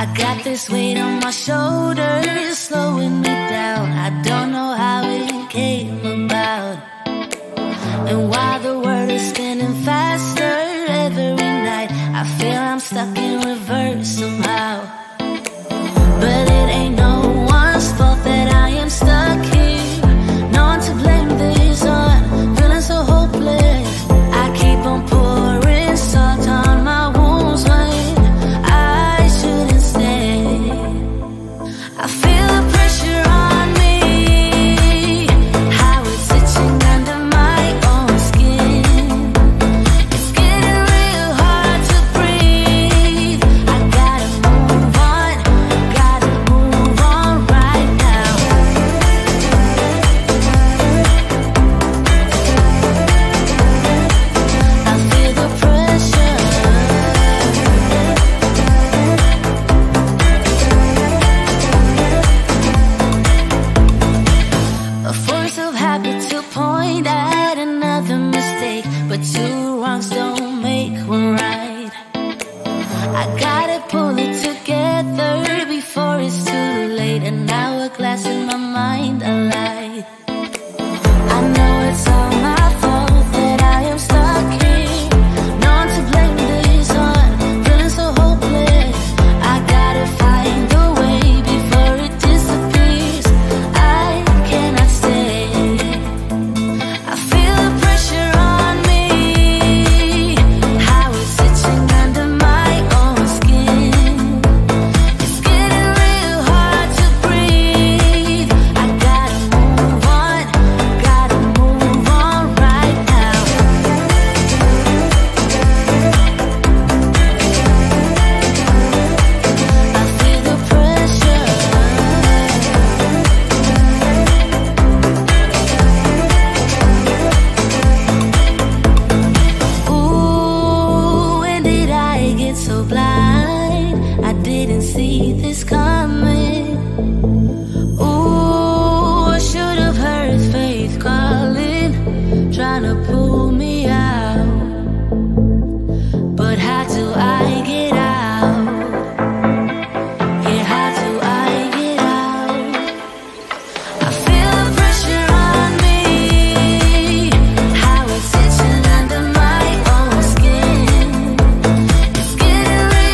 I got this weight on my shoulders, slowing me down. I don't know how it came about. And while the world is spinning faster every night, I feel I'm stuck in reverse somehow. But it ain't no one's fault that I am stuck here. No one to blame this on, feeling so hopeless. I keep on pouring salt on my wounds when I shouldn't stay. I feel the pressure on me, how it's itching under my own skin. It's getting real hard to breathe. I gotta move on right now. I feel the pressure. A force of habit to point at another mistake, but two wrongs don't make one right. I gotta pull it together before it's too late. An hourglass in my mind, a light. I know it's all my fault that I am stuck here. No one to blame this on, feeling so hopeless. I gotta find a way before it disappears. I cannot stay. I feel the pressure on me, how it's itching under my own skin. It's getting real hard to breathe. I gotta move on right now. I feel the pressure. Ooh, when did I get so blind? I didn't see this coming. Ooh, I should have heard faith calling, trying to pull me out. But how do I get out? Yeah, how do I get out? I feel the pressure on me, how it's itching under my own skin. It's getting real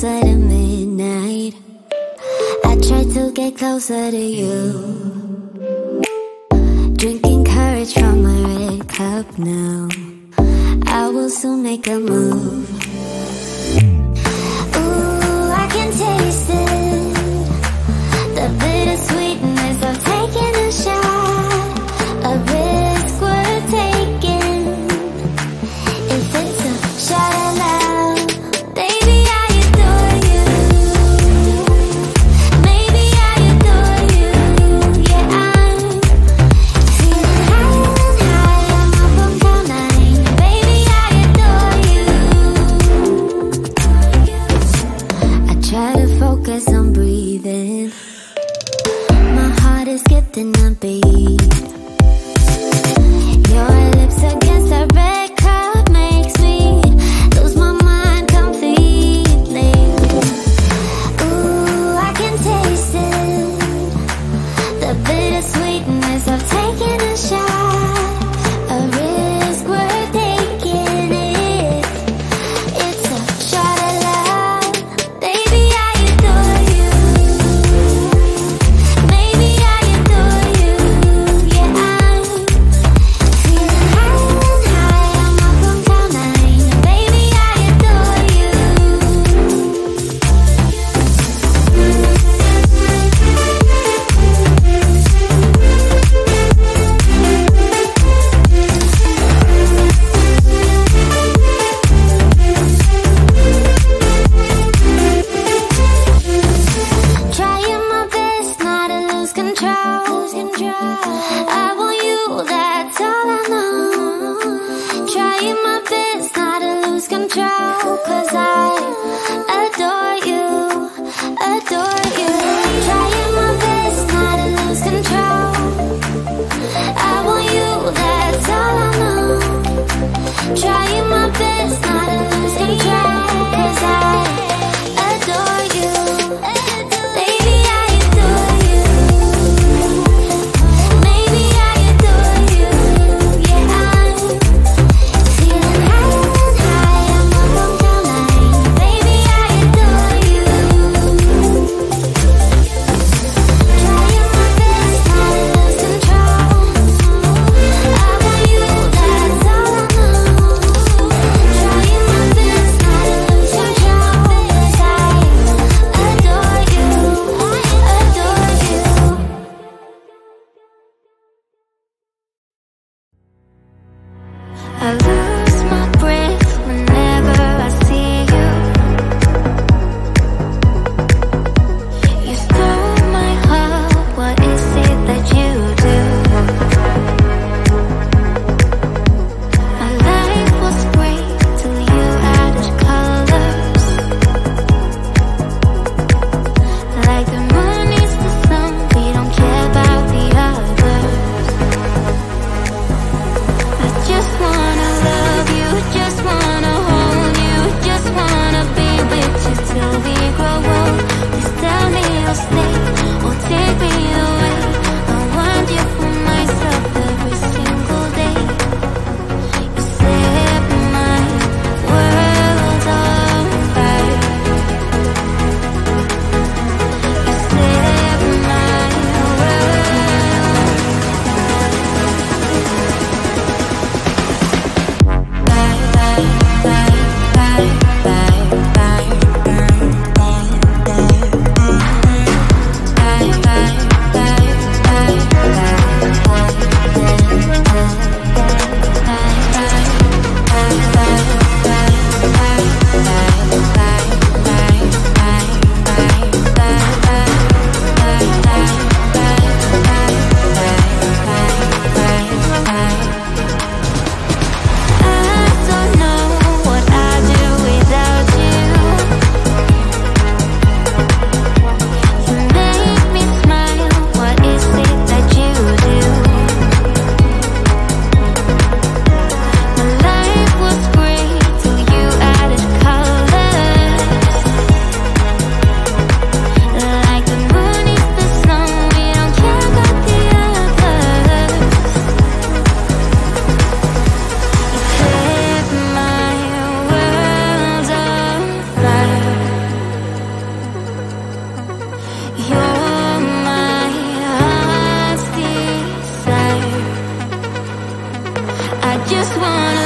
closer to midnight. I try to get closer to you, drinking courage from my red cup now. I will soon make a move. Ooh, I can taste it, the bittersweetness of taking a shot, a risk worth taking. If it's a shot of love, baby, I adore you. Maybe I adore you. Yeah, I'm feeling higher and higher. I'm up on cloud nine. Baby, I adore you. I try to focus on breathing. My heart is skipping a beat. Your lips against a red cup makes me lose my mind completely. Ooh, I can taste it, the bittersweetness of taking a shot, a risk worth taking it. It's a shot of love, baby, I adore you. Maybe I adore you. Yeah, I'm feeling higher and higher. I'm up on cloud nine. Baby, I adore you. Trying my best not to lose control. I want you, that's all I know. Trying my best not to lose control, 'cause I adore you, adore you. Trying my best not to lose control. I want you, that's all I know. Trying my best not to lose control, 'cause I adore you. Baby, I adore you. Maybe I adore you. Yeah, I'm feeling higher and higher. I'm up on cloud nine. Baby, I adore you. Trying my best not to lose control. I want you, that's all I know. Trying my best not to lose control, 'cause I adore you, adore you. I lose my breath whenever I see you. You stole my heart, what is it that you do? My life was great till you added colors. Like the moon is the sun, we don't care about the others. I just wanna love wanna